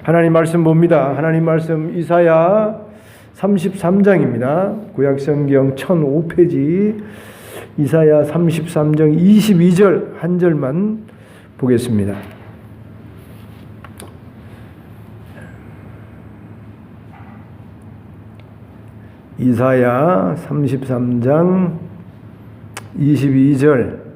하나님 말씀 봅니다. 하나님 말씀 이사야 33장입니다. 구약성경 1005페이지 이사야 33장 22절 한 절만 보겠습니다. 이사야 33장 22절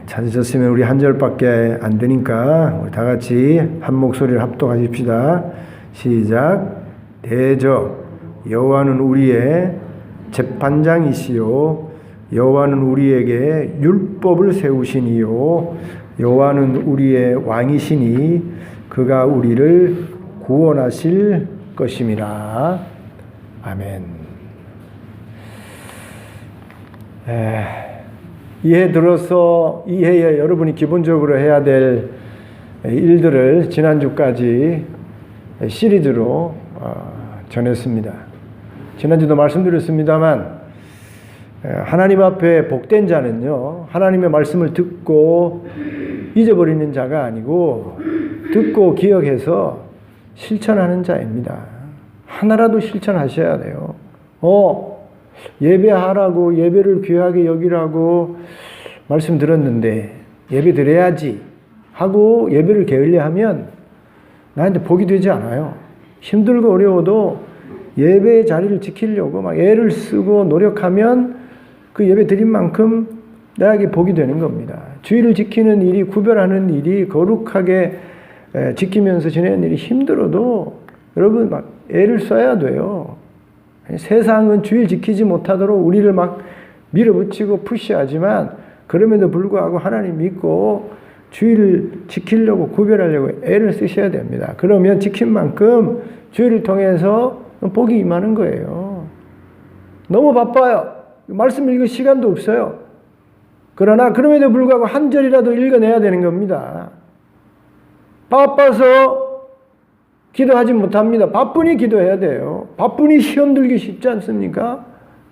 찾으셨으면 우리 한 절밖에 안 되니까 우리 다 같이 한 목소리를 합독하십시다. 시작. 대저 여호와는 우리의 재판장이시요 여호와는 우리에게 율법을 세우시니요 여호와는 우리의 왕이시니 그가 우리를 구원하실 것임이라. 아멘. 이해 들어서 이 해에 여러분이 기본적으로 해야 될 일들을 지난주까지 시리즈로 전했습니다. 지난주도 말씀드렸습니다만 하나님 앞에 복된 자는요, 하나님의 말씀을 듣고 잊어버리는 자가 아니고 듣고 기억해서 실천하는 자입니다. 하나라도 실천하셔야 돼요. 예배하라고, 예배를 귀하게 여기라고 말씀 들었는데 예배 드려야지 하고 예배를 게을리하면 나한테 복이 되지 않아요. 힘들고 어려워도 예배의 자리를 지키려고 막 애를 쓰고 노력하면 그 예배 드린 만큼 나에게 복이 되는 겁니다. 주의를 지키는 일이, 구별하는 일이, 거룩하게 지키면서 지내는 일이 힘들어도 여러분 막 애를 써야 돼요. 세상은 주의를 지키지 못하도록 우리를 막 밀어붙이고 푸시하지만 그럼에도 불구하고 하나님 믿고 주의를 지키려고 구별하려고 애를 쓰셔야 됩니다. 그러면 지킨 만큼 주의를 통해서 복이 임하는 거예요. 너무 바빠요. 말씀 읽을 시간도 없어요. 그러나 그럼에도 불구하고 한 절이라도 읽어내야 되는 겁니다. 바빠서 기도하지 못합니다. 바쁘니 기도해야 돼요. 바쁘니 시험 들기 쉽지 않습니까?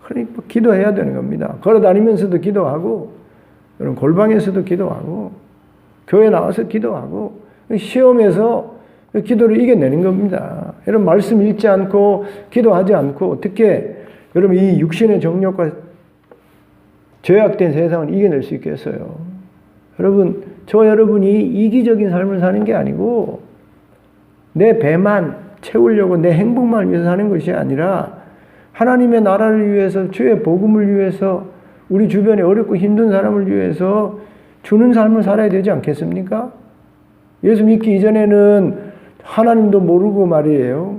그러니까 기도해야 되는 겁니다. 걸어다니면서도 기도하고, 여러분 골방에서도 기도하고, 교회 나와서 기도하고, 시험에서 기도를 이겨내는 겁니다. 여러분 말씀 읽지 않고 기도하지 않고 어떻게 여러분 이 육신의 정욕과 죄악된 세상을 이겨낼 수 있겠어요? 여러분, 저 여러분이 이기적인 삶을 사는 게 아니고 내 배만 채우려고 내 행복만 위해서 사는 것이 아니라 하나님의 나라를 위해서, 주의 복음을 위해서, 우리 주변에 어렵고 힘든 사람을 위해서 주는 삶을 살아야 되지 않겠습니까? 예수 믿기 이전에는 하나님도 모르고 말이에요.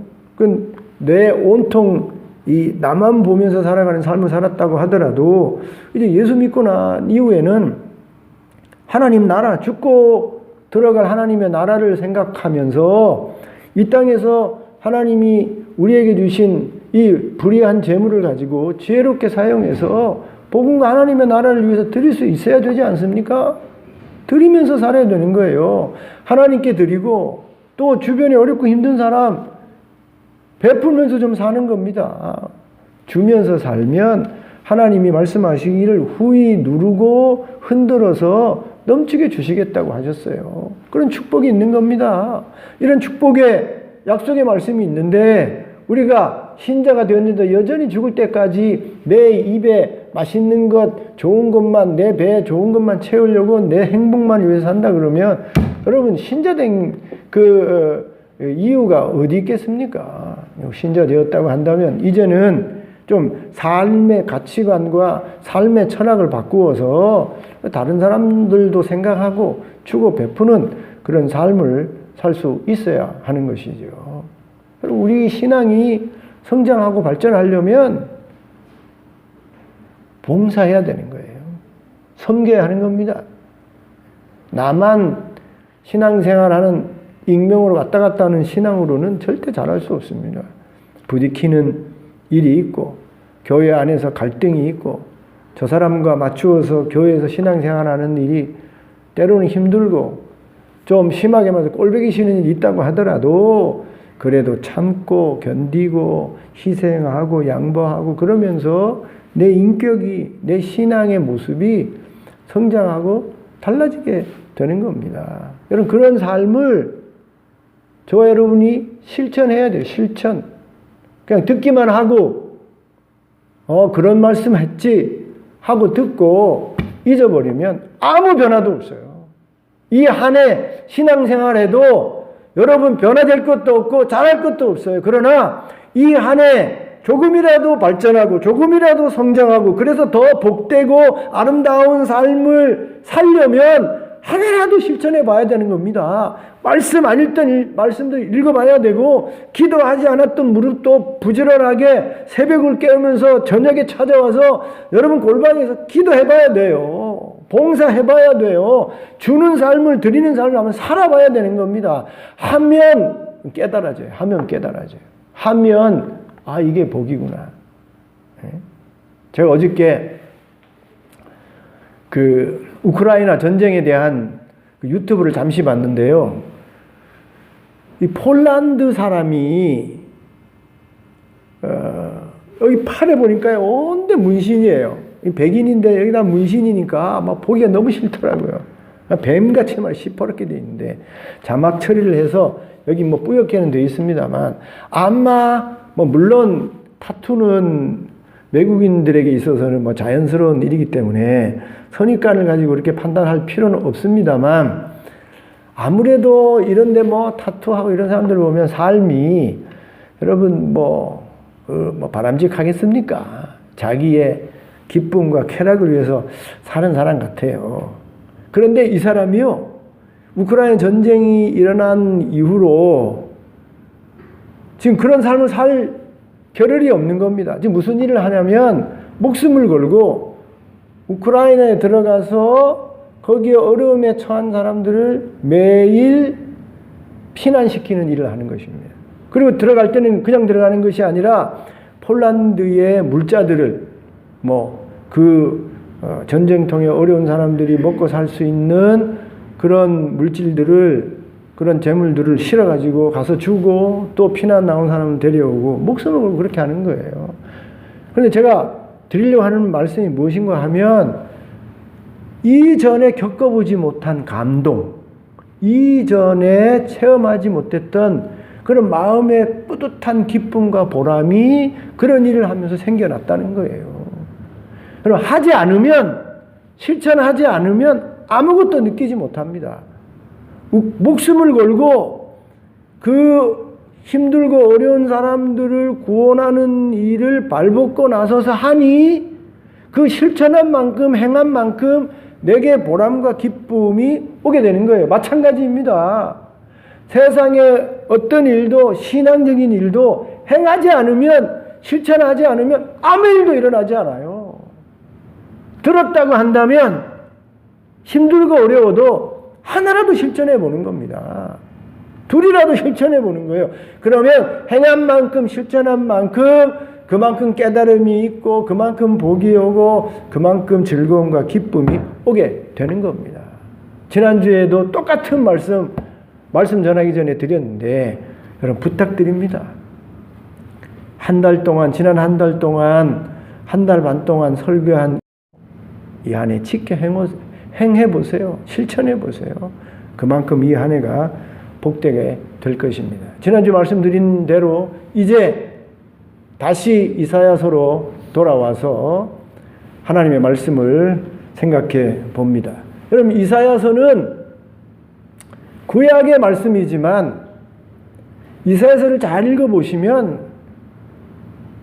내 온통 이 나만 보면서 살아가는 삶을 살았다고 하더라도 이제 예수 믿고 난 이후에는 하나님 나라, 죽고 들어갈 하나님의 나라를 생각하면서 이 땅에서 하나님이 우리에게 주신 이 불의한 재물을 가지고 지혜롭게 사용해서 복음과 하나님의 나라를 위해서 드릴 수 있어야 되지 않습니까? 드리면서 살아야 되는 거예요. 하나님께 드리고 또 주변에 어렵고 힘든 사람 베풀면서 좀 사는 겁니다. 주면서 살면 하나님이 말씀하시기를 후히 누르고 흔들어서 넘치게 주시겠다고 하셨어요. 그런 축복이 있는 겁니다. 이런 축복의 약속의 말씀이 있는데 우리가 신자가 되었는데 여전히 죽을 때까지 내 입에 맛있는 것, 좋은 것만, 내 배에 좋은 것만 채우려고 내 행복만 위해서 산다 그러면 여러분 신자된 이유가 어디 있겠습니까? 신자 되었다고 한다면 이제는 좀 삶의 가치관과 삶의 철학을 바꾸어서 다른 사람들도 생각하고 주고 베푸는 그런 삶을 살 수 있어야 하는 것이죠. 우리 신앙이 성장하고 발전하려면 봉사해야 되는 거예요. 섬겨야 하는 겁니다. 나만 신앙생활하는 익명으로 왔다 갔다 하는 신앙으로는 절대 잘할 수 없습니다. 부딪히는 일이 있고 교회 안에서 갈등이 있고 저 사람과 맞추어서 교회에서 신앙생활하는 일이 때로는 힘들고 좀 심하게 말해서 꼴보기 싫은 일이 있다고 하더라도 그래도 참고 견디고 희생하고 양보하고 그러면서 내 인격이, 내 신앙의 모습이 성장하고 달라지게 되는 겁니다. 여러분, 그런 삶을 저와 여러분이 실천해야 돼요. 실천. 그냥 듣기만 하고 그런 말씀 했지 하고 듣고 잊어버리면 아무 변화도 없어요. 이 한 해 신앙생활에도 여러분 변화될 것도 없고 잘할 것도 없어요. 그러나 이 한 해 조금이라도 발전하고 조금이라도 성장하고 그래서 더 복되고 아름다운 삶을 살려면 하나라도 실천해 봐야 되는 겁니다. 말씀 안 읽던 말씀도 읽어봐야 되고 기도하지 않았던 무릎도 부지런하게 새벽을 깨우면서 저녁에 찾아와서 여러분 골방에서 기도해 봐야 돼요. 봉사해 봐야 돼요. 주는 삶을 드리는 삶을 한번 살아봐야 되는 겁니다. 하면 깨달아져요. 하면 깨달아져요. 하면 이게 복이구나. 제가 어저께 그 우크라이나 전쟁에 대한 그 유튜브를 잠시 봤는데요. 이 폴란드 사람이 여기 팔에 보니까요, 온데 문신이에요. 백인인데 여기다 문신이니까 막 보기가 너무 싫더라고요. 뱀같이 막 시퍼렇게 돼 있는데 자막 처리를 해서 여기 뭐 뿌옇게는 돼 있습니다만 아마 뭐 물론 타투는 외국인들에게 있어서는 뭐 자연스러운 일이기 때문에 선입관을 가지고 이렇게 판단할 필요는 없습니다만 아무래도 이런데 뭐 타투하고 이런 사람들 보면 삶이 여러분 뭐 바람직하겠습니까? 자기의 기쁨과 쾌락을 위해서 사는 사람 같아요. 그런데 이 사람이요, 우크라이나 전쟁이 일어난 이후로 지금 그런 삶을 살 겨를이 없는 겁니다. 지금 무슨 일을 하냐면 목숨을 걸고 우크라이나에 들어가서 거기에 어려움에 처한 사람들을 매일 피난시키는 일을 하는 것입니다. 그리고 들어갈 때는 그냥 들어가는 것이 아니라 폴란드의 물자들을 전쟁통에 어려운 사람들이 먹고 살 수 있는 그런 물질들을 그런 재물들을 실어가지고 가서 주고 또 피난 나온 사람을 데려오고 목숨을 걸고 그렇게 하는 거예요. 그런데 제가 드리려고 하는 말씀이 무엇인가 하면 이전에 겪어보지 못한 감동, 이전에 체험하지 못했던 그런 마음의 뿌듯한 기쁨과 보람이 그런 일을 하면서 생겨났다는 거예요. 그럼 하지 않으면, 실천하지 않으면 아무것도 느끼지 못합니다. 목숨을 걸고 그 힘들고 어려운 사람들을 구원하는 일을 발벗고 나서서 하니 그 실천한 만큼 행한 만큼 내게 보람과 기쁨이 오게 되는 거예요. 마찬가지입니다. 세상에 어떤 일도 신앙적인 일도 행하지 않으면 실천하지 않으면 아무 일도 일어나지 않아요. 들었다고 한다면 힘들고 어려워도 하나라도 실천해 보는 겁니다. 둘이라도 실천해 보는 거예요. 그러면 행한 만큼 실천한 만큼 그만큼 깨달음이 있고 그만큼 복이 오고 그만큼 즐거움과 기쁨이 오게 되는 겁니다. 지난주에도 똑같은 말씀 전하기 전에 드렸는데 여러분 부탁드립니다. 지난 한 달 동안 한 달 반 동안 설교한 이 한 해 지켜 행해보세요. 실천해보세요. 그만큼 이 한 해가 복되게 될 것입니다. 지난주 말씀드린 대로 이제 다시 이사야서로 돌아와서 하나님의 말씀을 생각해 봅니다. 여러분 이사야서는 구약의 말씀이지만 이사야서를 잘 읽어보시면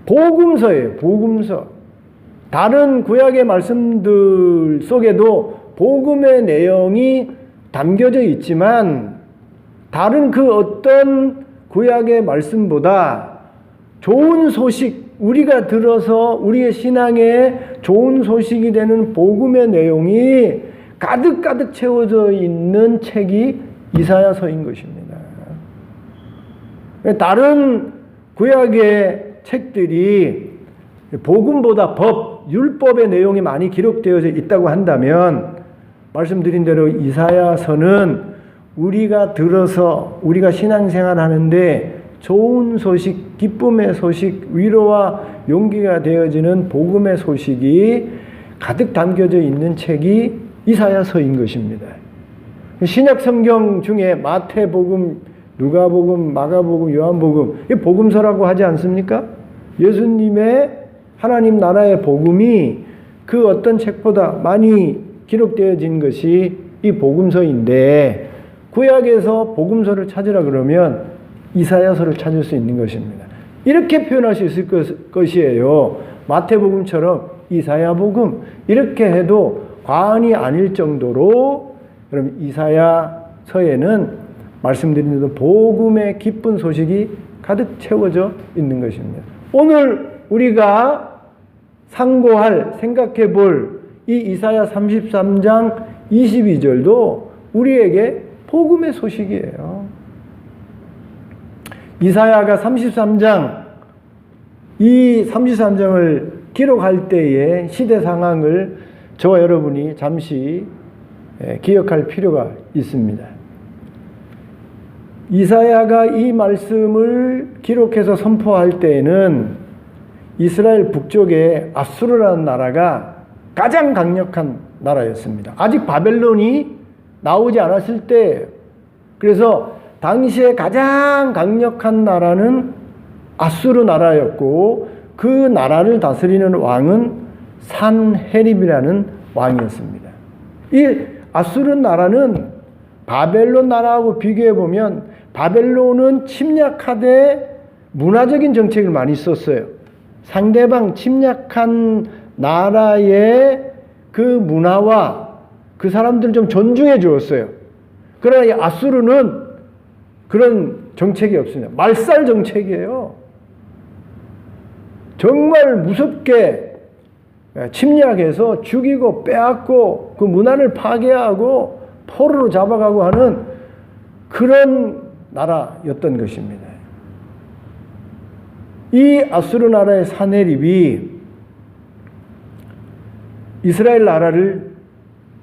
복음서예요. 복음서. 다른 구약의 말씀들 속에도 복음의 내용이 담겨져 있지만 다른 그 어떤 구약의 말씀보다 좋은 소식, 우리가 들어서 우리의 신앙에 좋은 소식이 되는 복음의 내용이 가득가득 채워져 있는 책이 이사야서인 것입니다. 다른 구약의 책들이 복음보다 율법의 내용이 많이 기록되어져 있다고 한다면 말씀드린 대로 이사야서는 우리가 들어서 우리가 신앙생활 하는데 좋은 소식, 기쁨의 소식, 위로와 용기가 되어지는 복음의 소식이 가득 담겨져 있는 책이 이사야서인 것입니다. 신약 성경 중에 마태복음, 누가복음, 마가복음, 요한복음, 이 복음서라고 하지 않습니까? 예수님의 하나님 나라의 복음이 그 어떤 책보다 많이 기록되어진 것이 이 복음서인데, 구약에서 복음서를 찾으라 그러면 이사야서를 찾을 수 있는 것입니다. 이렇게 표현할 수 있을 것이에요. 마태복음처럼 이사야복음, 이렇게 해도 과언이 아닐 정도로, 그럼 이사야서에는 말씀드린 대로 복음의 기쁜 소식이 가득 채워져 있는 것입니다. 오늘 우리가 상고할, 생각해 볼 이 이사야 33장 22절도 우리에게 복음의 소식이에요. 이사야가 33장, 이 33장을 기록할 때의 시대 상황을 저와 여러분이 잠시 기억할 필요가 있습니다. 이사야가 이 말씀을 기록해서 선포할 때에는 이스라엘 북쪽에 아수르라는 나라가 가장 강력한 나라였습니다. 아직 바벨론이 나오지 않았을 때, 그래서 당시에 가장 강력한 나라는 아수르 나라였고, 그 나라를 다스리는 왕은 산헤립이라는 왕이었습니다. 이 아수르 나라는 바벨론 나라하고 비교해 보면 바벨론은 침략하되 문화적인 정책을 많이 썼어요. 상대방 침략한 나라의 그 문화와 그 사람들을 좀 존중해 주었어요. 그러나 이 아수르는 그런 정책이 없습니다. 말살 정책이에요. 정말 무섭게 침략해서 죽이고 빼앗고 그 문화를 파괴하고 포로로 잡아가고 하는 그런 나라였던 것입니다. 이 아수르 나라의 사네립이 이스라엘 나라를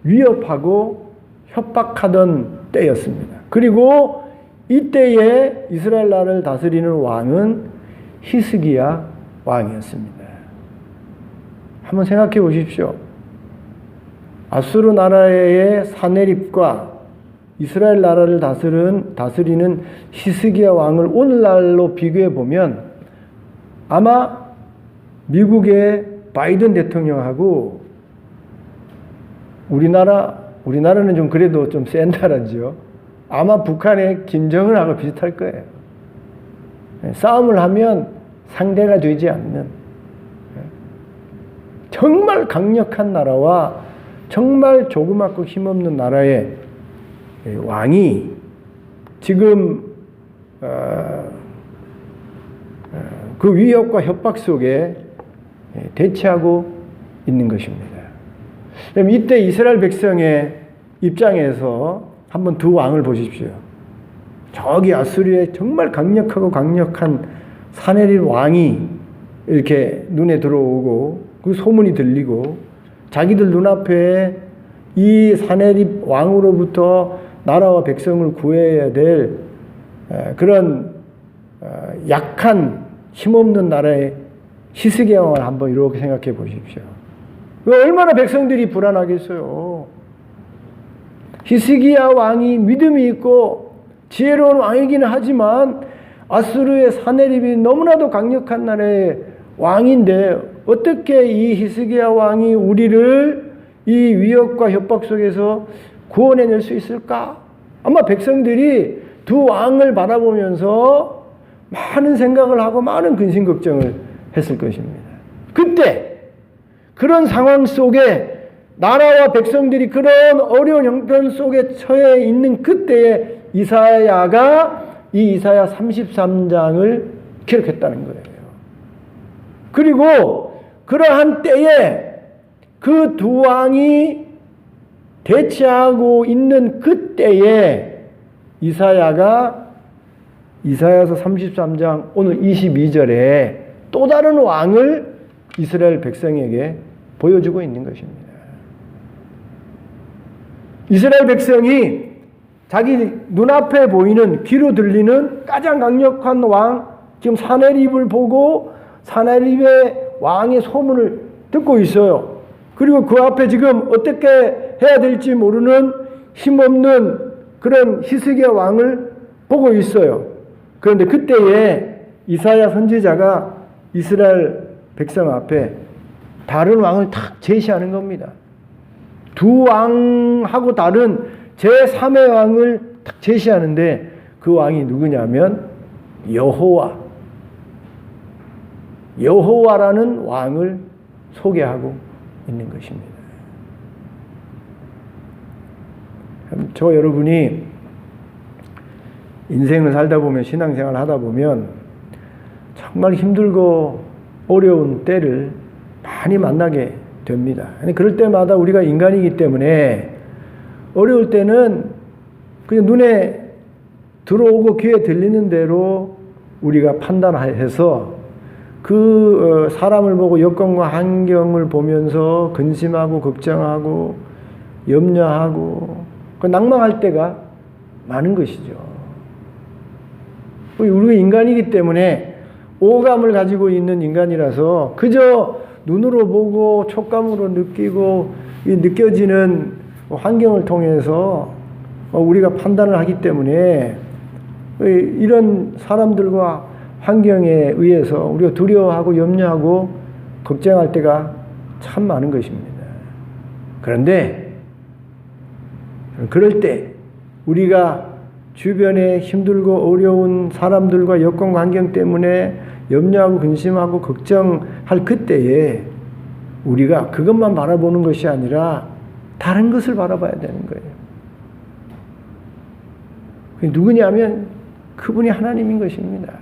위협하고 협박하던 때였습니다. 그리고 이때에 이스라엘 나라를 다스리는 왕은 히스기야 왕이었습니다. 한번 생각해 보십시오. 아수르 나라의 사네립과 이스라엘 나라를 다스리는 히스기야 왕을 오늘날로 비교해 보면 아마 미국의 바이든 대통령하고 우리나라는 좀 그래도 좀 센 나라죠. 아마 북한의 김정은하고 비슷할 거예요. 싸움을 하면 상대가 되지 않는 정말 강력한 나라와 정말 조그맣고 힘없는 나라의 왕이 지금 그 위협과 협박 속에 대치하고 있는 것입니다. 그럼 이때 이스라엘 백성의 입장에서 한번 두 왕을 보십시오. 저기 아수르의 정말 강력한 사네립 왕이 이렇게 눈에 들어오고 그 소문이 들리고 자기들 눈앞에 이 사네립 왕으로부터 나라와 백성을 구해야 될 그런 약한 힘없는 나라의 히스기야 왕을 한번 이렇게 생각해 보십시오. 얼마나 백성들이 불안하겠어요. 히스기야 왕이 믿음이 있고 지혜로운 왕이기는 하지만 아수르의 사네립이 너무나도 강력한 나라의 왕인데 어떻게 이 히스기야 왕이 우리를 이 위협과 협박 속에서 구원해낼 수 있을까? 아마 백성들이 두 왕을 바라보면서 많은 생각을 하고 많은 근심 걱정을 했을 것입니다. 그때 그런 상황 속에 나라와 백성들이 그런 어려운 형편 속에 처해 있는 그때에 이사야가 이 이사야 33장을 기록했다는 거예요. 그리고 그러한 때에 그 두 왕이 대치하고 있는 그때에 이사야가 이사야서 33장 오늘 22절에 또 다른 왕을 이스라엘 백성에게 보여주고 있는 것입니다. 이스라엘 백성이 자기 눈앞에 보이는 귀로 들리는 가장 강력한 왕, 지금 사내립을 보고 사내립의 왕의 소문을 듣고 있어요. 그리고 그 앞에 지금 어떻게 해야 될지 모르는 힘없는 그런 히스기야 왕을 보고 있어요. 그런데 그때에 이사야 선지자가 이스라엘 백성 앞에 다른 왕을 탁 제시하는 겁니다. 두 왕하고 다른 제3의 왕을 탁 제시하는데 그 왕이 누구냐면 여호와라는 왕을 소개하고 있는 것입니다. 저 여러분이 인생을 살다 보면, 신앙생활 하다 보면 정말 힘들고 어려운 때를 많이 만나게 됩니다. 그럴 때마다 우리가 인간이기 때문에 어려울 때는 그냥 눈에 들어오고 귀에 들리는 대로 우리가 판단해서 그 사람을 보고 여건과 환경을 보면서 근심하고 걱정하고 염려하고 낭망할 때가 많은 것이죠. 우리가 인간이기 때문에 오감을 가지고 있는 인간이라서 그저 눈으로 보고 촉감으로 느끼고 느껴지는 환경을 통해서 우리가 판단을 하기 때문에 이런 사람들과 환경에 의해서 우리가 두려워하고 염려하고 걱정할 때가 참 많은 것입니다. 그런데 그럴 때 우리가 주변에 힘들고 어려운 사람들과 여건과 환경 때문에 염려하고 근심하고 걱정할 그때에 우리가 그것만 바라보는 것이 아니라 다른 것을 바라봐야 되는 거예요. 그게 누구냐면 그분이 하나님인 것입니다.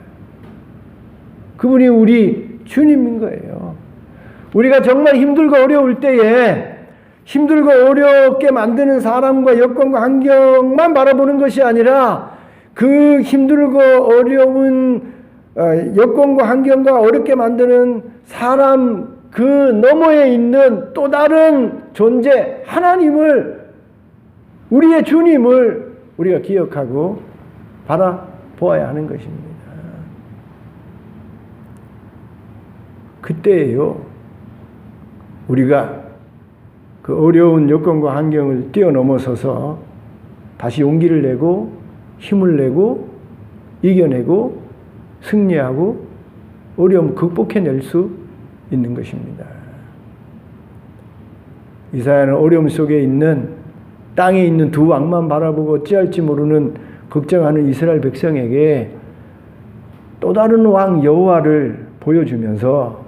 그분이 우리 주님인 거예요. 우리가 정말 힘들고 어려울 때에 힘들고 어렵게 만드는 사람과 여건과 환경만 바라보는 것이 아니라 그 힘들고 어려운 여건과 환경과 어렵게 만드는 사람 그 너머에 있는 또 다른 존재 하나님을, 우리의 주님을 우리가 기억하고 바라보아야 하는 것입니다. 그때예요, 우리가 그 어려운 여건과 환경을 뛰어넘어서서 다시 용기를 내고 힘을 내고 이겨내고 승리하고 어려움 극복해낼 수 있는 것입니다. 이사야는 어려움 속에 있는, 땅에 있는 두 왕만 바라보고 어찌할지 모르는 걱정하는 이스라엘 백성에게 또 다른 왕 여호와를 보여주면서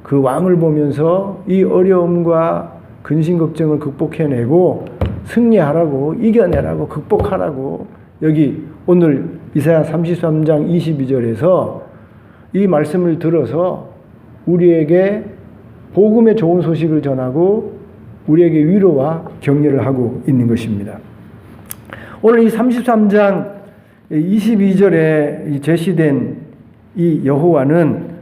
그 왕을 보면서 이 어려움과 근심 걱정을 극복해내고 승리하라고, 이겨내라고, 극복하라고, 여기 오늘 이사야 33장 22절에서 이 말씀을 들어서 우리에게 복음의 좋은 소식을 전하고 우리에게 위로와 격려를 하고 있는 것입니다. 오늘 이 33장 22절에 제시된 이 여호와는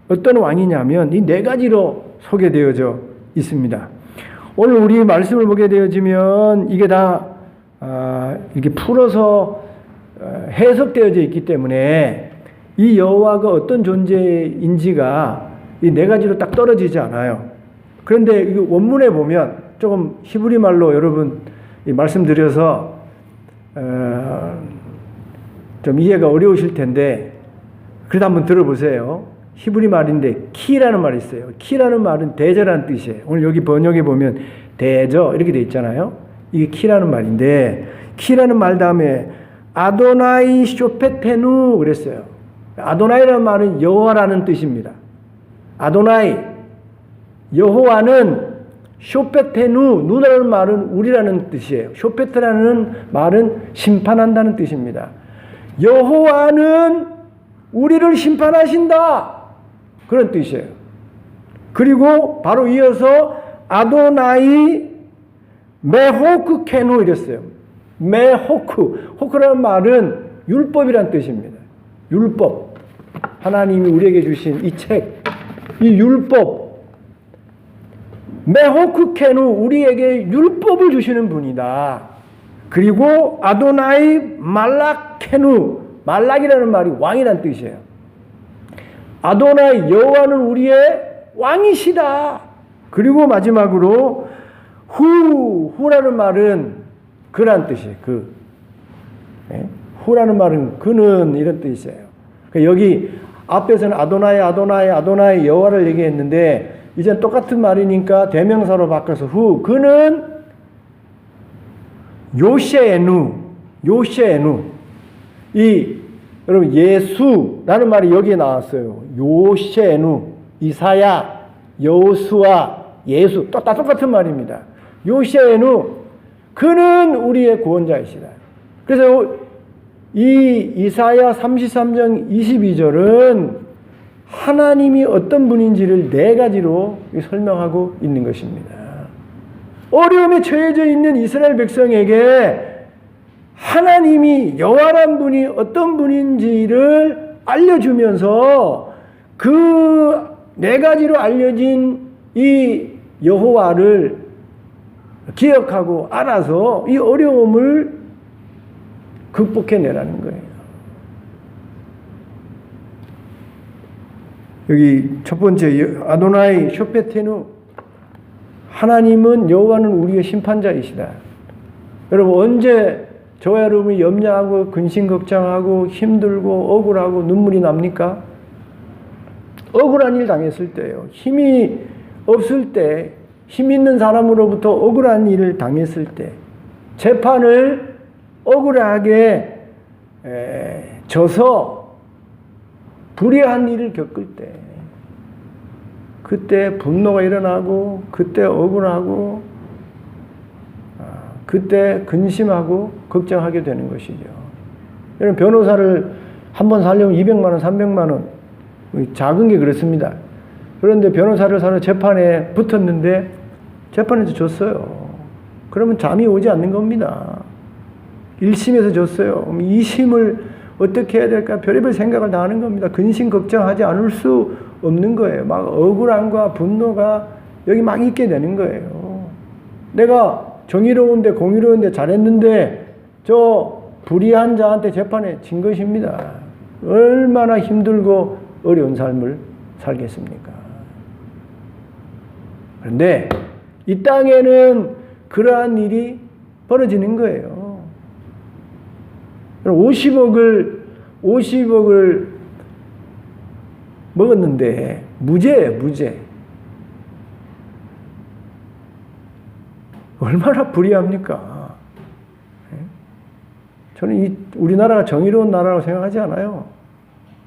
어떤 왕이냐면 이 네 가지로 소개되어져 있습니다. 오늘 우리 말씀을 보게 되어지면 이게 다 이렇게 풀어서 해석되어져 있기 때문에 이 여호와가 어떤 존재인지가 이 네 가지로 딱 떨어지지 않아요. 그런데 이 원문에 보면 조금 히브리 말로 여러분 말씀드려서 좀 이해가 어려우실 텐데 그래도 한번 들어보세요. 히브리 말인데 키라는 말이 있어요. 키라는 말은 대저라는 뜻이에요. 오늘 여기 번역에 보면 대저 이렇게 돼 있잖아요. 이게 키라는 말인데 키라는 말 다음에 아도나이 쇼페테누 그랬어요. 아도나이라는 말은 여호와라는 뜻입니다. 아도나이 여호와는 쇼페테누 누라는 말은 우리라는 뜻이에요. 쇼페트라는 말은 심판한다는 뜻입니다. 여호와는 우리를 심판하신다 그런 뜻이에요. 그리고 바로 이어서 아도나이 메호크 케누 이랬어요. 메호크, 호크라는 말은 율법이란 뜻입니다. 율법, 하나님이 우리에게 주신 이 책, 이 율법, 메호크 케누, 우리에게 율법을 주시는 분이다. 그리고 아도나이 말라케누, 말락이라는 말이 왕이란 뜻이에요. 아도나이 여호와는 우리의 왕이시다. 그리고 마지막으로 후라는 말은 그란 뜻이에요. 후라는 말은 그는 이런 뜻이에요. 여기 앞에서는 아도나이 여호와를 얘기했는데 이제 똑같은 말이니까 대명사로 바꿔서 그는 요셰누. 여러분 예수라는 말이 여기에 나왔어요. 요셰누, 이사야, 여호수아, 예수 똑같은 말입니다. 요셰누, 그는 우리의 구원자이시다. 그래서 이 이사야 33장 22절은 하나님이 어떤 분인지를 네 가지로 설명하고 있는 것입니다. 어려움에 처해져 있는 이스라엘 백성에게 하나님이 여호와란 분이 어떤 분인지를 알려주면서 그 네 가지로 알려진 이 여호와를 기억하고 알아서 이 어려움을 극복해내라는 거예요. 여기 첫 번째 아도나이 쇼페테누, 하나님은 여호와는 우리의 심판자이시다. 여러분 언제 저와 여러분이 염려하고 근심 걱정하고 힘들고 억울하고 눈물이 납니까? 억울한 일 당했을 때요. 힘이 없을 때, 힘 있는 사람으로부터 억울한 일을 당했을 때, 재판을 억울하게 져서 불의한 일을 겪을 때, 그때 분노가 일어나고, 그때 억울하고, 그때 근심하고 걱정하게 되는 것이죠. 여러분 변호사를 한 번 살려면 200만 원, 300만 원, 작은 게 그렇습니다. 그런데 변호사를 사러 재판에 붙었는데 재판에서 졌어요. 그러면 잠이 오지 않는 겁니다. 1심에서 졌어요. 2심을 어떻게 해야 될까 별의별 생각을 다 하는 겁니다. 근심 걱정하지 않을 수 없는 거예요. 막 억울함과 분노가 여기 막 있게 되는 거예요. 내가 정의로운데 공의로운데 잘했는데 저 불의한 자한테 재판에 진 것입니다. 얼마나 힘들고 어려운 삶을 살겠습니까? 그런데 이 땅에는 그러한 일이 벌어지는 거예요. 50억을 먹었는데 무죄예요, 무죄. 얼마나 불의합니까? 저는 우리나라가 정의로운 나라라고 생각하지 않아요.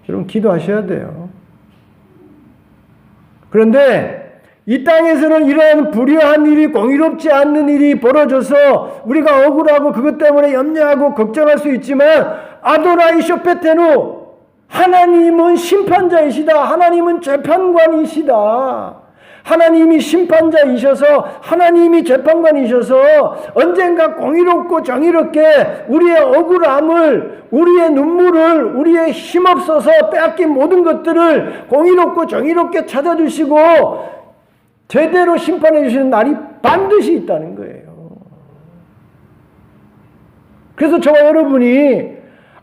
여러분 기도하셔야 돼요. 그런데 이 땅에서는 이런 불의한 일이, 공의롭지 않는 일이 벌어져서 우리가 억울하고 그것 때문에 염려하고 걱정할 수 있지만 아도나이 쇼페테누, 하나님은 심판자이시다. 하나님은 재판관이시다. 하나님이 심판자이셔서 하나님이 재판관이셔서 언젠가 공의롭고 정의롭게 우리의 억울함을, 우리의 눈물을, 우리의 힘없어서 빼앗긴 모든 것들을 공의롭고 정의롭게 찾아주시고 제대로 심판해 주시는 날이 반드시 있다는 거예요. 그래서 저와 여러분이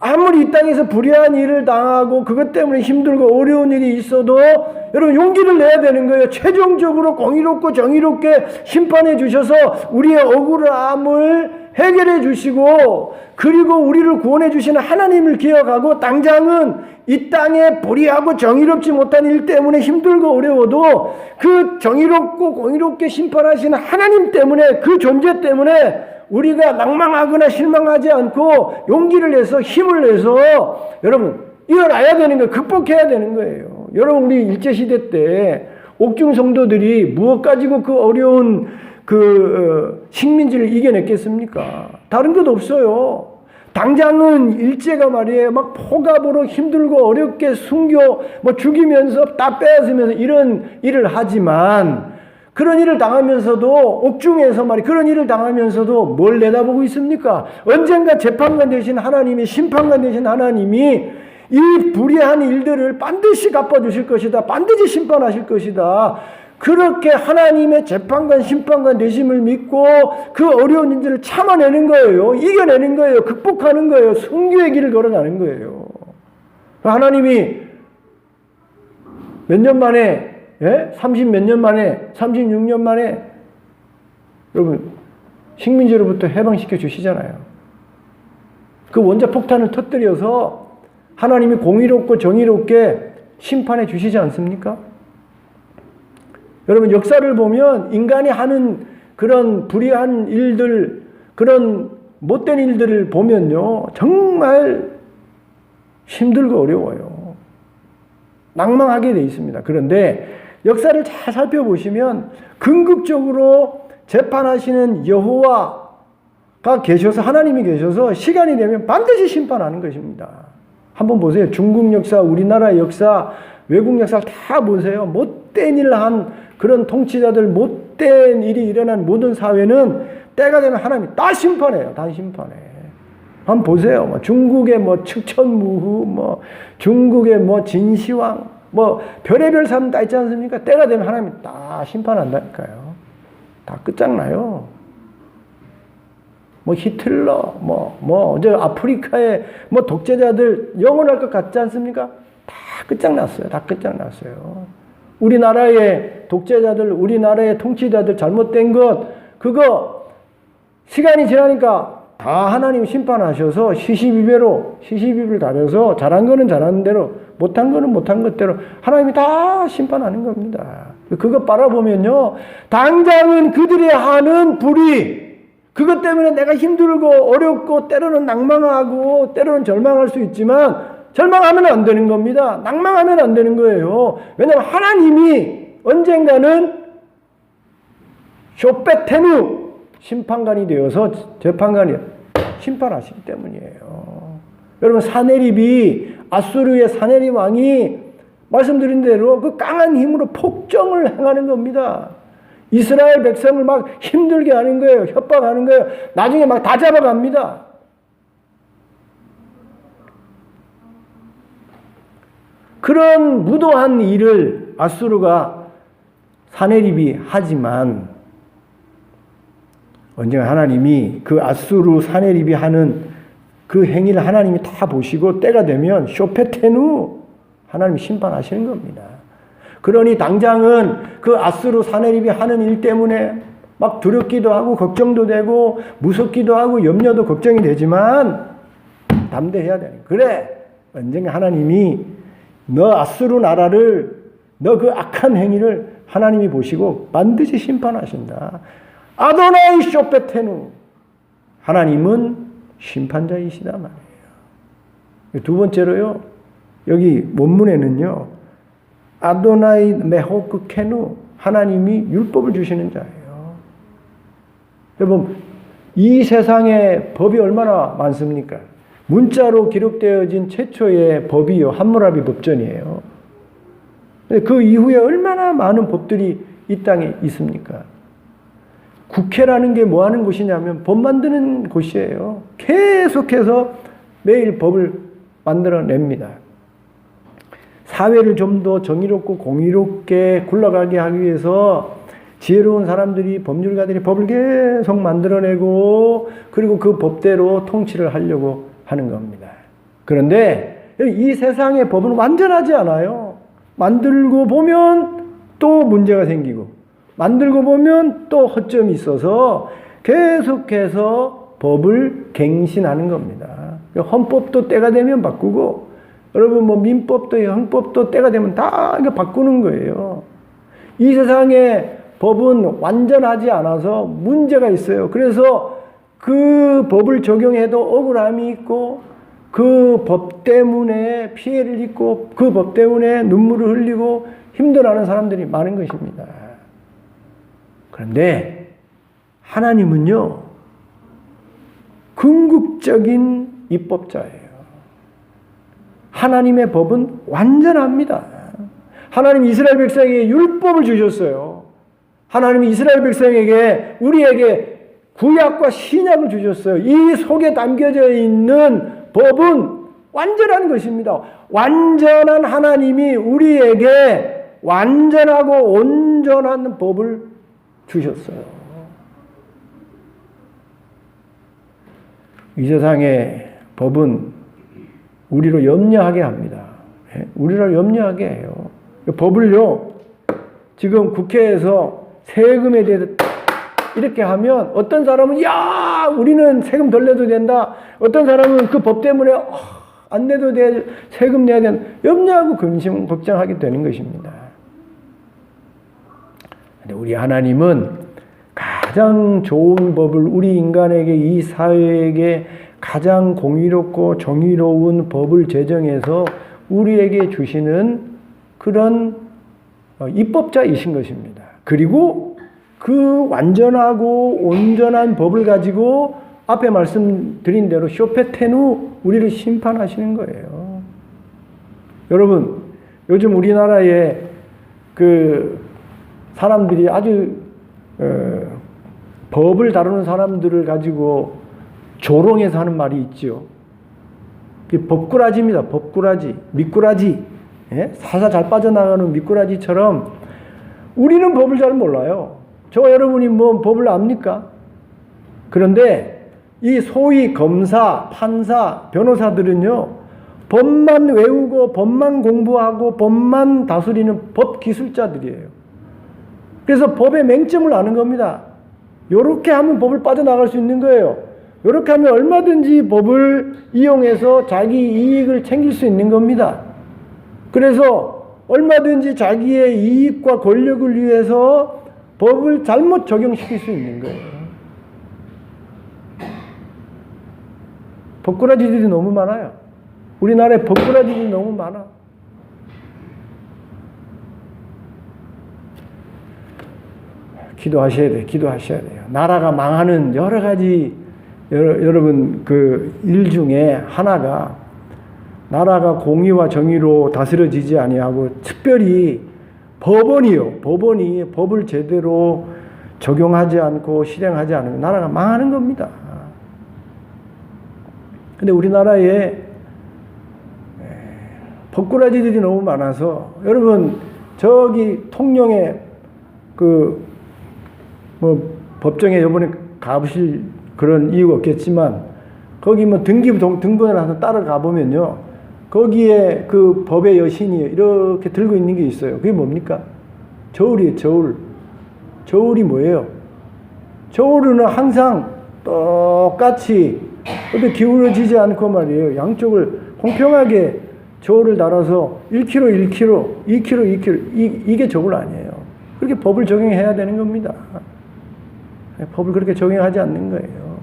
아무리 이 땅에서 불의한 일을 당하고 그것 때문에 힘들고 어려운 일이 있어도 여러분 용기를 내야 되는 거예요. 최종적으로 공의롭고 정의롭게 심판해 주셔서 우리의 억울함을 해결해 주시고 그리고 우리를 구원해 주시는 하나님을 기억하고 당장은 이 땅에 불의하고 정의롭지 못한 일 때문에 힘들고 어려워도 그 정의롭고 공의롭게 심판하시는 하나님 때문에, 그 존재 때문에 우리가 낭망하거나 실망하지 않고 용기를 내서 힘을 내서 여러분 일어나야 되는 거예요. 극복해야 되는 거예요. 여러분 우리 일제시대 때 옥중 성도들이 무엇 가지고 그 어려운 식민지를 이겨냈겠습니까? 다른 것 없어요. 당장은 일제가 말이에요. 막 포갑으로 힘들고 어렵게 숨겨 죽이면서 다 빼앗으면서 이런 일을 하지만 그런 일을 당하면서도 옥중에서 그런 일을 당하면서도 뭘 내다보고 있습니까? 언젠가 재판관 되신 하나님이, 심판관 되신 하나님이 이 불의한 일들을 반드시 갚아주실 것이다. 반드시 심판하실 것이다. 그렇게 하나님의 재판관, 심판관 되심을 믿고 그 어려운 일들을 참아내는 거예요. 이겨내는 거예요. 극복하는 거예요. 순교의 길을 걸어가는 거예요. 하나님이 몇 년 만에, 30 몇 년 만에, 36년 만에, 여러분, 식민지로부터 해방시켜 주시잖아요. 그 원자폭탄을 터뜨려서 하나님이 공의롭고 정의롭게 심판해 주시지 않습니까? 여러분, 역사를 보면 인간이 하는 그런 불의한 일들, 그런 못된 일들을 보면요, 정말 힘들고 어려워요. 낭망하게 돼 있습니다. 그런데 역사를 잘 살펴보시면 궁극적으로 재판하시는 여호와가 계셔서, 하나님이 계셔서 시간이 되면 반드시 심판하는 것입니다. 한번 보세요. 중국 역사, 우리나라 역사, 외국 역사를 다 보세요. 못된 일을 한 그런 통치자들, 못된 일이 일어난 모든 사회는 때가 되면 하나님이 다 심판해요. 다 심판해. 한번 보세요. 중국의 측천무후, 중국의 진시황, 별의별 사람 다 있지 않습니까? 때가 되면 하나님이 다 심판한다니까요. 다 끝장나요. 히틀러, 아프리카의 독재자들 영원할 것 같지 않습니까? 다 끝장났어요. 다 끝장났어요. 우리나라의 독재자들, 우리나라의 통치자들 잘못된 것, 그거 시간이 지나니까 다 하나님 심판하셔서 시시비비를 가려서 잘한 거는 잘하는 대로, 못한 거는 못한 것대로 하나님이 다 심판하는 겁니다. 그거 바라보면요, 당장은 그들이 하는 불의, 그것 때문에 내가 힘들고 어렵고 때로는 낭망하고 때로는 절망할 수 있지만 절망하면 안 되는 겁니다. 낭망하면 안 되는 거예요. 왜냐하면 하나님이 언젠가는 쇼페테누 심판관이 되어서 재판관이 심판하시기 때문이에요. 여러분, 사네립이, 아수르의 사네립 왕이 말씀드린 대로 그 강한 힘으로 폭정을 행하는 겁니다. 이스라엘 백성을 막 힘들게 하는 거예요. 협박하는 거예요. 나중에 막 다 잡아갑니다. 그런 무도한 일을 아수르가, 사네립이 하지만 언젠가 하나님이 그 아수르 사네립이 하는 그 행위를 하나님이 다 보시고 때가 되면 쇼페테누 하나님이 심판하시는 겁니다. 그러니 당장은 그 아수르 사네립이 하는 일 때문에 막 두렵기도 하고 걱정도 되고 무섭기도 하고 염려도 걱정이 되지만 담대해야 되는 거예요. 그래, 언젠가 하나님이 너 아수르 나라를, 너 그 악한 행위를 하나님이 보시고 반드시 심판하신다. 아도나이 쇼페테누, 하나님은 심판자이시다 말이에요. 두 번째로요, 여기 원문에는요, 아도나이 메호크케누, 하나님이 율법을 주시는 자예요. 여러분, 이 세상에 법이 얼마나 많습니까? 문자로 기록되어진 최초의 법이요, 함무라비 법전이에요. 그 이후에 얼마나 많은 법들이 이 땅에 있습니까? 국회라는 게 뭐 하는 곳이냐면 법 만드는 곳이에요. 계속해서 매일 법을 만들어냅니다. 사회를 좀 더 정의롭고 공의롭게 굴러가게 하기 위해서 지혜로운 사람들이, 법률가들이 법을 계속 만들어내고 그리고 그 법대로 통치를 하려고 하는 겁니다. 그런데 이 세상의 법은 완전하지 않아요. 만들고 보면 또 문제가 생기고 만들고 보면 또 허점이 있어서 계속해서 법을 갱신하는 겁니다. 헌법도 때가 되면 바꾸고, 여러분 민법도 형법도 때가 되면 다 이거 바꾸는 거예요. 이 세상의 법은 완전하지 않아서 문제가 있어요. 그래서 그 법을 적용해도 억울함이 있고, 그 법 때문에 피해를 입고, 그 법 때문에 눈물을 흘리고 힘들어하는 사람들이 많은 것입니다. 그런데 하나님은요, 궁극적인 입법자예요. 하나님의 법은 완전합니다. 하나님 이스라엘 백성에게 율법을 주셨어요. 하나님이 이스라엘 백성에게, 우리에게 구약과 신약을 주셨어요. 이 속에 담겨져 있는 법은 완전한 것입니다. 완전한 하나님이 우리에게 완전하고 온전한 법을 주셨어요. 이 세상의 법은 우리로 염려하게 합니다. 우리를 염려하게 해요. 법을요, 지금 국회에서 세금에 대해서 이렇게 하면 어떤 사람은 야, 우리는 세금 덜 내도 된다. 어떤 사람은 그 법 때문에 안 내도 돼, 세금 내야 된다. 염려하고 근심, 걱정하게 되는 것입니다. 근데 우리 하나님은 가장 좋은 법을 우리 인간에게, 이 사회에게 가장 공의롭고 정의로운 법을 제정해서 우리에게 주시는 그런 입법자이신 것입니다. 그리고 그 완전하고 온전한 법을 가지고 앞에 말씀드린 대로 쇼페텐 후 우리를 심판하시는 거예요. 여러분, 요즘 우리나라에 그 사람들이 아주 법을 다루는 사람들을 가지고 조롱해서 하는 말이 있죠. 법꾸라지입니다. 법꾸라지, 미꾸라지. 예? 사사 잘 빠져나가는 미꾸라지처럼 우리는 법을 잘 몰라요. 저와 여러분이 뭐 법을 압니까? 그런데 이 소위 검사, 판사, 변호사들은요, 법만 외우고 법만 공부하고 법만 다스리는 법 기술자들이에요. 그래서 법의 맹점을 아는 겁니다. 요렇게 하면 법을 빠져나갈 수 있는 거예요. 요렇게 하면 얼마든지 법을 이용해서 자기 이익을 챙길 수 있는 겁니다. 그래서 얼마든지 자기의 이익과 권력을 위해서 법을 잘못 적용시킬 수 있는 거예요. 법꾸라지들이 너무 많아요. 우리나라에 법꾸라지들이 너무 많아. 기도하셔야 돼요. 기도하셔야 돼요. 나라가 망하는 여러 가지 여러분 그 일 중에 하나가 나라가 공의와 정의로 다스려지지 아니하고 특별히 법원이 법을 제대로 적용하지 않고 실행하지 않으면 나라가 망하는 겁니다. 근데 우리나라에 법꾸라지들이 너무 많아서 여러분 저기 통영에 그 뭐 법정에 이번에 가보실 그런 이유가 없겠지만 거기 뭐 등본을 하나 따라 가보면요, 거기에 그 법의 여신이 이렇게 들고 있는 게 있어요. 그게 뭡니까? 저울이에요. 저울이 뭐예요? 저울은 항상 똑같이 어디 기울어지지 않고 말이에요, 양쪽을 공평하게 저울을 달아서 1kg, 1kg, 2kg, 2kg 이게 저울 아니에요. 그렇게 법을 적용해야 되는 겁니다. 법을 그렇게 적용하지 않는 거예요.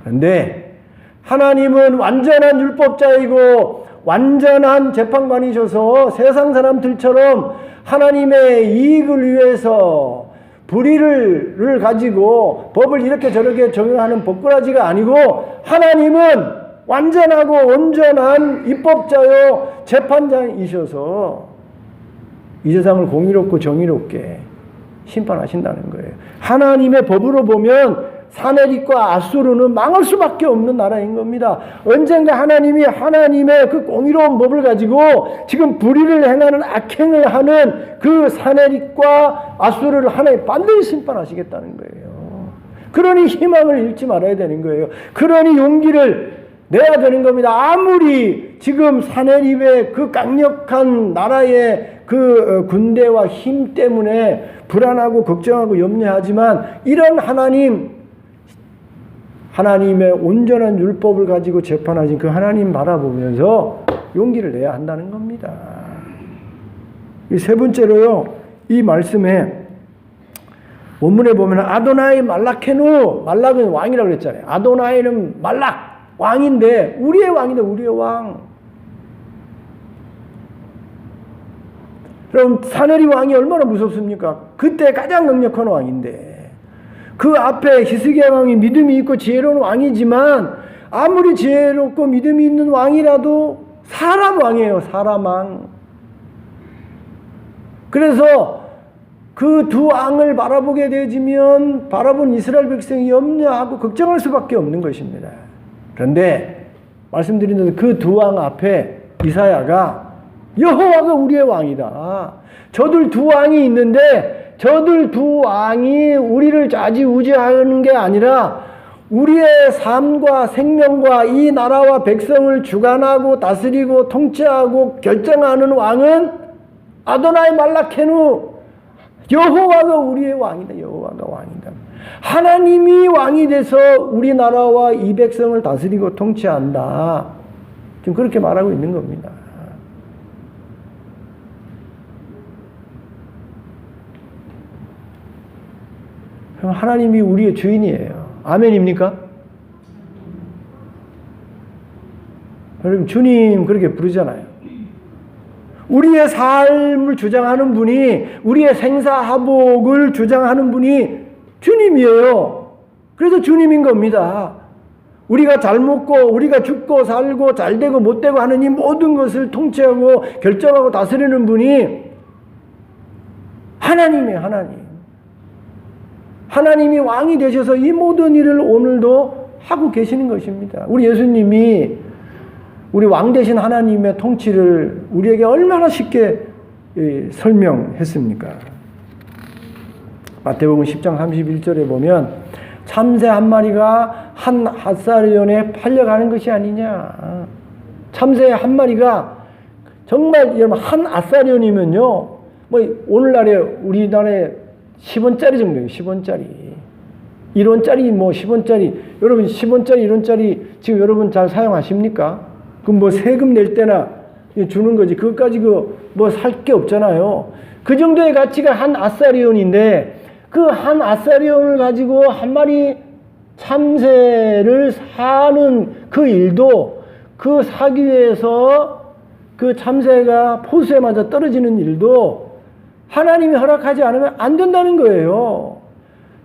그런데 하나님은 완전한 율법자이고 완전한 재판관이셔서 세상 사람들처럼 하나님의 이익을 위해서 불의를 가지고 법을 이렇게 저렇게 적용하는 법꾸라지가 아니고 하나님은 완전하고 온전한 입법자요 재판장이셔서 이 세상을 공의롭고 정의롭게 심판하신다는 거예요. 하나님의 법으로 보면 사내립과 아수르는 망할 수밖에 없는 나라인 겁니다. 언젠가 하나님이 하나님의 그 공의로운 법을 가지고 지금 불의를 행하는 악행을 하는 그 사내립과 아수르를 하나님 반드시 심판하시겠다는 거예요. 그러니 희망을 잃지 말아야 되는 거예요. 그러니 용기를 내야 되는 겁니다. 아무리 지금 사내립의 그 강력한 나라의 그 군대와 힘 때문에 불안하고 걱정하고 염려하지만 이런 하나님의 온전한 율법을 가지고 재판하신 그 하나님 바라보면서 용기를 내야 한다는 겁니다. 세 번째로요, 이 말씀에 원문에 보면 아도나이 말라케누, 말락은 왕이라고 그랬잖아요. 아도나이는 말락, 왕인데 우리의 왕이다, 우리의 왕. 그럼 사내립 왕이 얼마나 무섭습니까? 그때 가장 강력한 왕인데 그 앞에 히스기야 왕이 믿음이 있고 지혜로운 왕이지만 아무리 지혜롭고 믿음이 있는 왕이라도 사람 왕이에요. 사람 왕. 그래서 그 두 왕을 바라보게 되지면 바라본 이스라엘 백성이 염려하고 걱정할 수밖에 없는 것입니다. 그런데 말씀드린 대로 그 두 왕 앞에 이사야가 여호와가 우리의 왕이다. 저들 두 왕이 있는데 저들 두 왕이 우리를 좌지우지하는 게 아니라 우리의 삶과 생명과 이 나라와 백성을 주관하고 다스리고 통치하고 결정하는 왕은 아도나이 말라케누, 여호와가 우리의 왕이다. 여호와가 왕이다. 하나님이 왕이 돼서 우리나라와 이 백성을 다스리고 통치한다. 지금 그렇게 말하고 있는 겁니다. 하나님이 우리의 주인이에요. 아멘입니까? 여러분, 주님 그렇게 부르잖아요. 우리의 삶을 주장하는 분이, 우리의 생사하복을 주장하는 분이 주님이에요. 그래서 주님인 겁니다. 우리가 잘 먹고 우리가 죽고 살고 잘 되고 못 되고 하는 이 모든 것을 통치하고 결정하고 다스리는 분이 하나님이에요. 하나님이 왕이 되셔서 이 모든 일을 오늘도 하고 계시는 것입니다. 우리 예수님이 우리 왕 되신 하나님의 통치를 우리에게 얼마나 쉽게 설명했습니까? 마태복음 10장 31절에 보면 참새 한 마리가 한 아사리온에 팔려가는 것이 아니냐. 참새 한 마리가 정말 여러분 한 아사리온이면요, 뭐 오늘날에 우리나라에 10원짜리 정도예요. 10원짜리. 1원짜리 뭐 10원짜리. 여러분 10원짜리 1원짜리 지금 여러분 잘 사용하십니까? 그럼 뭐 세금 낼 때나 주는 거지. 그것 가지고 뭐 살 게 없잖아요. 그 정도의 가치가 한 아사리온인데 그 한 아사리온을 가지고 한 마리 참새를 사는 그 일도, 그 사기 위해서 그 참새가 포수에 맞아 떨어지는 일도 하나님이 허락하지 않으면 안 된다는 거예요.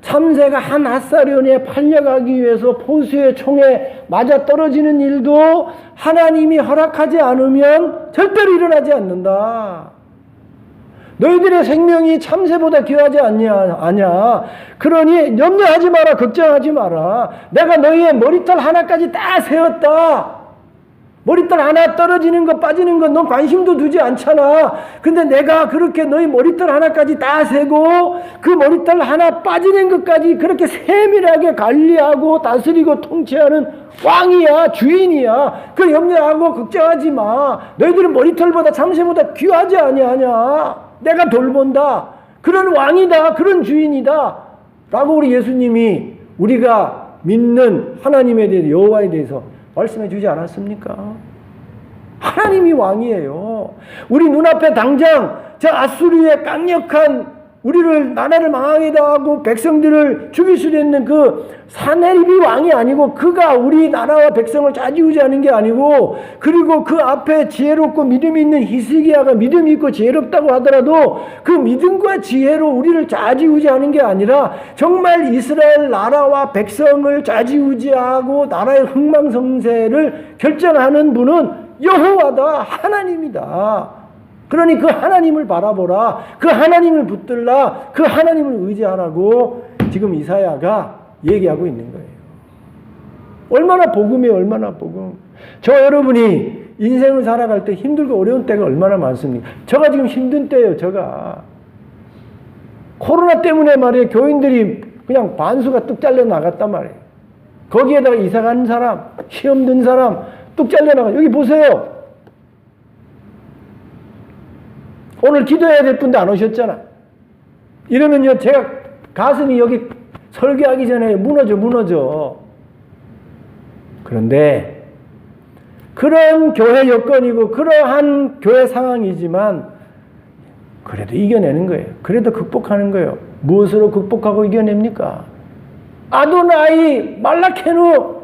참새가 한 아사리온에 팔려가기 위해서 포수의 총에 맞아 떨어지는 일도 하나님이 허락하지 않으면 절대로 일어나지 않는다. 너희들의 생명이 참새보다 귀하지 않냐. 그러니 염려하지 마라. 걱정하지 마라. 내가 너희의 머리털 하나까지 다 세웠다. 머리털 하나 떨어지는 거 빠지는 거 너 관심도 두지 않잖아. 근데 내가 그렇게 너희 머리털 하나까지 다 세고 그 머리털 하나 빠지는 것까지 그렇게 세밀하게 관리하고 다스리고 통치하는 왕이야. 주인이야. 그 염려하고 걱정하지 마. 너희들은 머리털보다 참새보다 귀하지 아니하냐. 내가 돌본다. 그런 왕이다. 그런 주인이다. 라고 우리 예수님이 우리가 믿는 하나님에 대해서, 여호와에 대해서 말씀해 주지 않았습니까? 하나님이 왕이에요. 우리 눈앞에 당장 저 아수르의 강력한 우리를 나라를 망하게 하고 백성들을 죽일 수 있는 그 사네립이 왕이 아니고 그가 우리 나라와 백성을 좌지우지하는 게 아니고, 그리고 그 앞에 지혜롭고 믿음이 있는 히스기야가 믿음이 있고 지혜롭다고 하더라도 그 믿음과 지혜로 우리를 좌지우지하는 게 아니라 정말 이스라엘 나라와 백성을 좌지우지하고 나라의 흥망성쇠를 결정하는 분은 여호와다. 하나님이다. 그러니 그 하나님을 바라보라. 그 하나님을 붙들라. 그 하나님을 의지하라고 지금 이사야가 얘기하고 있는 거예요. 얼마나 복음이에요. 얼마나 복음. 저 여러분이 인생을 살아갈 때 힘들고 어려운 때가 얼마나 많습니까? 저가 지금 힘든 때예요. 저가. 코로나 때문에 말이에요. 교인들이 그냥 반수가 뚝 잘려 나갔단 말이에요. 거기에다가 이사 가는 사람, 시험 든 사람 뚝 잘려 나가. 여기 보세요. 오늘 기도해야 될 분도 안 오셨잖아. 이러면요, 제가 가슴이 여기 설교하기 전에 무너져. 그런데 그런 교회 여건이고 그러한 교회 상황이지만 그래도 이겨내는 거예요. 그래도 극복하는 거예요. 무엇으로 극복하고 이겨냅니까? 아도나이 말라케누,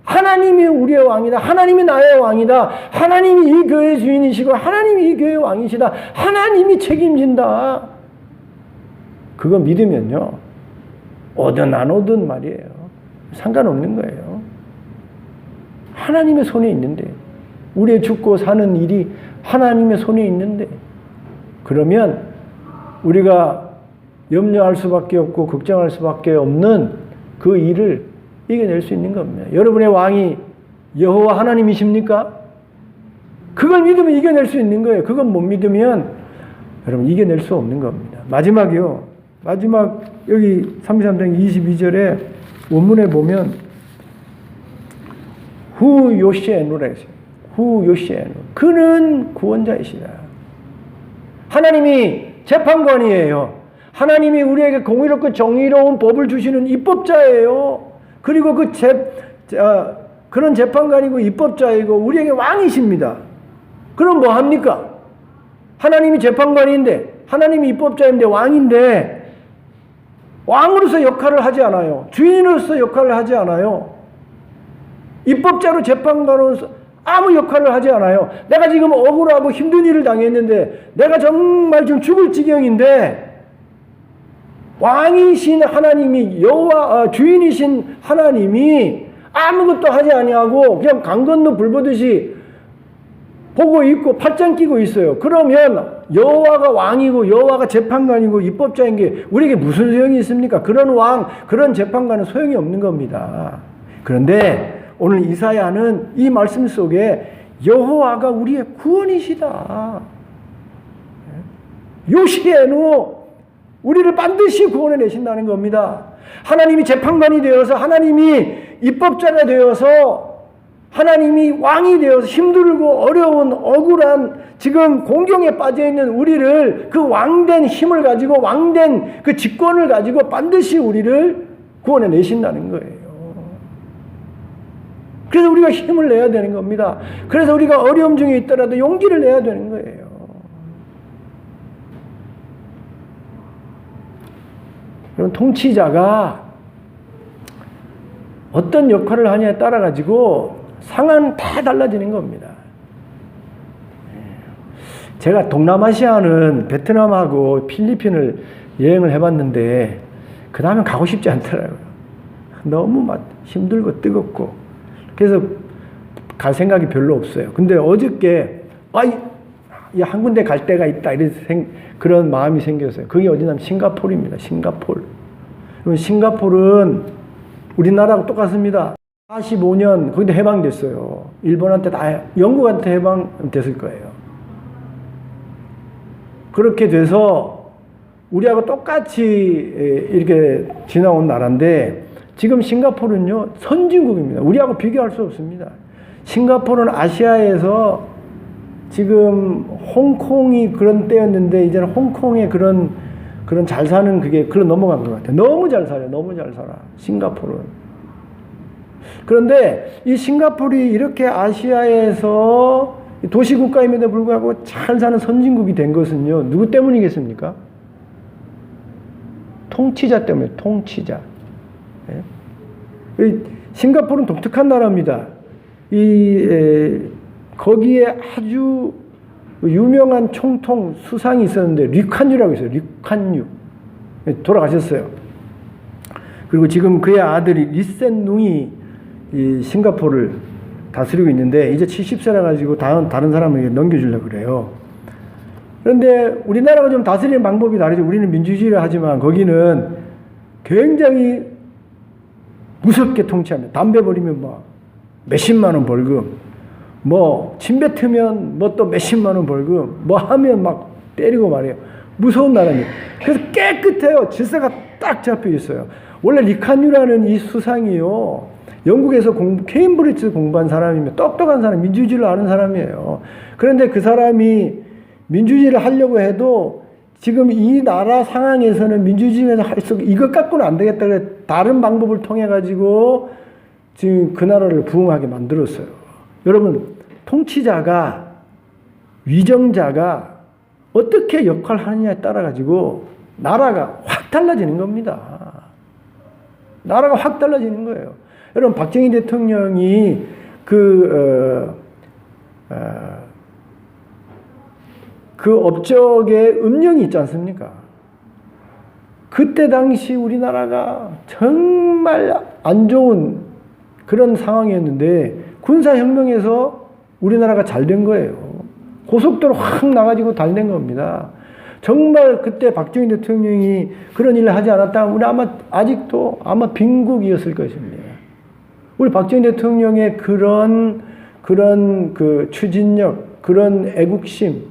하나님이 우리의 왕이다. 하나님이 나의 왕이다. 하나님이 이 교회의 주인이시고 하나님이 이 교회의 왕이시다. 하나님이 책임진다. 그거 믿으면요, 오든 안 오든 말이에요, 상관없는 거예요. 하나님의 손에 있는데, 우리의 죽고 사는 일이 하나님의 손에 있는데, 그러면 우리가 염려할 수밖에 없고 걱정할 수밖에 없는 그 일을 이겨낼 수 있는 겁니다. 여러분의 왕이 여호와 하나님이십니까? 그걸 믿으면 이겨낼 수 있는 거예요. 그건 못 믿으면 여러분 이겨낼 수 없는 겁니다. 마지막이요. 마지막 여기 33장 22절에 원문에 보면 후 요시에누라 했어요. 후 요시에누. 그는 구원자이시다. 하나님이 재판관이에요. 하나님이 우리에게 공의롭고 정의로운 법을 주시는 입법자예요. 그리고 그런 재판관이고 입법자이고 우리에게 왕이십니다. 그럼 뭐 합니까? 하나님이 재판관인데, 하나님이 입법자인데 왕인데 왕으로서 역할을 하지 않아요. 주인으로서 역할을 하지 않아요. 입법자로 재판관으로서 아무 역할을 하지 않아요. 내가 지금 억울하고 힘든 일을 당했는데 내가 정말 지금 죽을 지경인데 왕이신 하나님이 주인이신 하나님이 아무것도 하지 아니하고 그냥 강 건너 불 보듯이 보고 있고 팔짱 끼고 있어요. 그러면 여호와가 왕이고 여호와가 재판관이고 입법자인 게 우리에게 무슨 소용이 있습니까? 그런 왕, 그런 재판관은 소용이 없는 겁니다. 그런데 오늘 이사야는 이 말씀 속에 여호와가 우리의 구원이시다. 요시에누 우리를 반드시 구원해 내신다는 겁니다. 하나님이 재판관이 되어서 하나님이 입법자가 되어서 하나님이 왕이 되어서 힘들고 어려운 억울한 지금 공경에 빠져있는 우리를 그 왕된 힘을 가지고 왕된 그 직권을 가지고 반드시 우리를 구원해 내신다는 거예요. 그래서 우리가 힘을 내야 되는 겁니다. 그래서 우리가 어려움 중에 있더라도 용기를 내야 되는 거예요. 그럼 통치자가 어떤 역할을 하냐에 따라 가지고 상황은 다 달라지는 겁니다. 제가 동남아시아는 베트남하고 필리핀을 여행을 해봤는데 그 다음엔 가고 싶지 않더라고요. 너무 막 힘들고 뜨겁고 그래서 갈 생각이 별로 없어요. 근데 어저께 한 군데 갈 데가 있다 이런 그런 마음이 생겼어요. 그게 어디냐면 싱가포르입니다. 싱가포르. 싱가포르는 우리나라하고 똑같습니다. 45년 거기도 해방됐어요. 일본한테 영국한테 해방됐을 거예요. 그렇게 돼서 우리하고 똑같이 이렇게 지나온 나라인데 지금 싱가포르는요 선진국입니다. 우리하고 비교할 수 없습니다. 싱가포르는 아시아에서 지금 홍콩이 그런 때였는데 이제는 홍콩의 그런 잘 사는 그게 넘어간 것 같아요. 너무 잘 살아요. 너무 잘 살아. 싱가포르는. 그런데 이 싱가포르이 이렇게 아시아에서 도시국가임에도 불구하고 잘 사는 선진국이 된 것은요. 누구 때문이겠습니까? 통치자 때문에 통치자. 싱가포르는 독특한 나라입니다. 거기에 아주 유명한 총통 수상이 있었는데 리칸유라고 있어요. 리칸유. 돌아가셨어요. 그리고 지금 그의 아들이 리센룽이 이 싱가포르를 다스리고 있는데 이제 70세라 가지고 다른 사람에게 넘겨주려고 그래요. 그런데 우리나라가 좀 다스리는 방법이 다르죠. 우리는 민주주의를 하지만 거기는 굉장히 무섭게 통치합니다. 담배 버리면 뭐 몇십만 원 벌금, 뭐 침 뱉으면 뭐 또 몇십만 원 벌금, 뭐 하면 막 때리고 말이에요. 무서운 나라입니다. 그래서 깨끗해요. 질서가 딱 잡혀 있어요. 원래 리칸유라는 이 수상이요. 영국에서 케임브리지 공부한 사람이면 똑똑한 사람, 민주주의를 아는 사람이에요. 그런데 그 사람이 민주주의를 하려고 해도 지금 이 나라 상황에서는 민주주의에서 할 수 이것 갖고는 안 되겠다. 그래 다른 방법을 통해 가지고 지금 그 나라를 부흥하게 만들었어요. 여러분 통치자가 위정자가 어떻게 역할을 하느냐에 따라 가지고 나라가 확 달라지는 겁니다. 나라가 확 달라지는 거예요. 여러분 박정희 대통령이 그 업적에 음령이 있지 않습니까? 그때 당시 우리나라가 정말 안 좋은 그런 상황이었는데 군사혁명에서 우리나라가 잘 된 거예요. 고속도로 확 나가지고 잘 된 겁니다. 정말 그때 박정희 대통령이 그런 일을 하지 않았다면 우리 아직도 빈국이었을 것입니다. 우리 박정희 대통령의 그런 그 추진력, 그런 애국심,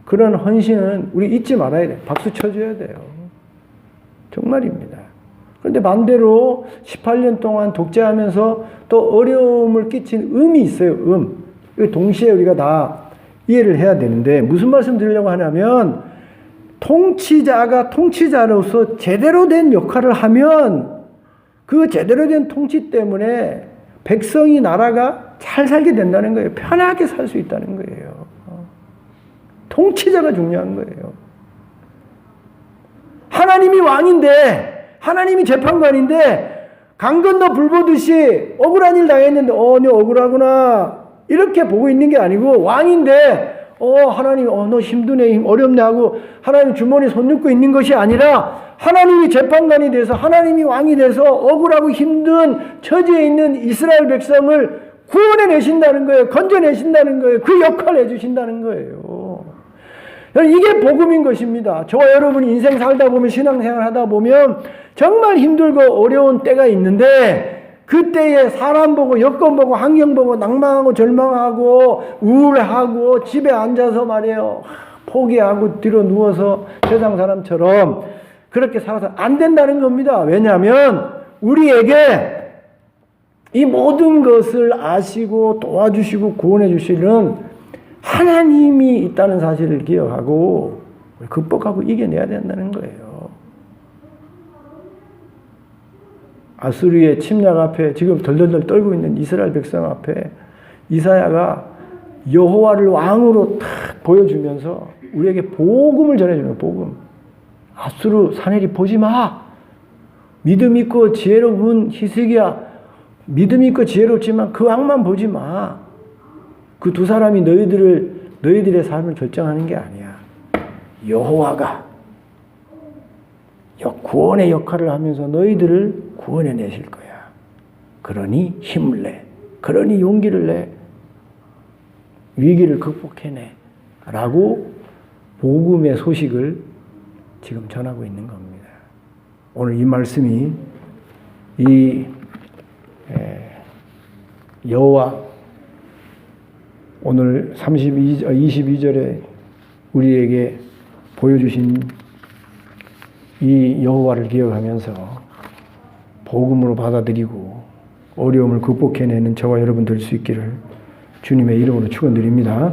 그런 헌신은 우리 잊지 말아야 돼요. 박수 쳐줘야 돼요. 정말입니다. 그런데 반대로 18년 동안 독재하면서 또 어려움을 끼친 음이 있어요. 동시에 우리가 다 이해를 해야 되는데 무슨 말씀 드리려고 하냐면 통치자가 통치자로서 제대로 된 역할을 하면 그 제대로 된 통치 때문에 백성이 나라가 잘 살게 된다는 거예요. 편하게 살 수 있다는 거예요. 통치자가 중요한 거예요. 하나님이 왕인데 하나님이 재판관인데 강 건너 불 보듯이 억울한 일 당했는데 너 억울하구나 이렇게 보고 있는 게 아니고 왕인데 하나님 너 힘드네 어렵네 하고 하나님 주머니 손 넣고 있는 것이 아니라 하나님이 재판관이 돼서 하나님이 왕이 돼서 억울하고 힘든 처지에 있는 이스라엘 백성을 구원해내신다는 거예요. 건져내신다는 거예요. 그 역할을 해주신다는 거예요. 이게 복음인 것입니다. 저와 여러분이 인생 살다 보면 신앙생활 하다 보면 정말 힘들고 어려운 때가 있는데 그때에 사람 보고 여건 보고 환경 보고 낭망하고 절망하고 우울하고 집에 앉아서 말이에요. 포기하고 뒤로 누워서 세상 사람처럼 그렇게 살아서 안 된다는 겁니다. 왜냐하면 우리에게 이 모든 것을 아시고 도와주시고 구원해 주시는 하나님이 있다는 사실을 기억하고 극복하고 이겨내야 된다는 거예요. 아수르의 침략 앞에 지금 덜덜덜 떨고 있는 이스라엘 백성 앞에 이사야가 여호와를 왕으로 탁 보여주면서 우리에게 복음을 전해주는 거예요. 복음. 아수르 사내리 보지 마. 믿음 있고 지혜로운 히스기야. 믿음 있고 지혜롭지만 그 왕만 보지 마. 그 두 사람이 너희들의 삶을 결정하는 게 아니야. 여호와가 구원의 역할을 하면서 너희들을 구원해내실 거야. 그러니 힘을 내. 그러니 용기를 내. 위기를 극복해내. 라고 복음의 소식을 지금 전하고 있는 겁니다. 오늘 이 말씀이 이 여호와 오늘 22절에 우리에게 보여주신 이 여호와를 기억하면서 복음으로 받아들이고 어려움을 극복해내는 저와 여러분 될 수 있기를 주님의 이름으로 축원드립니다.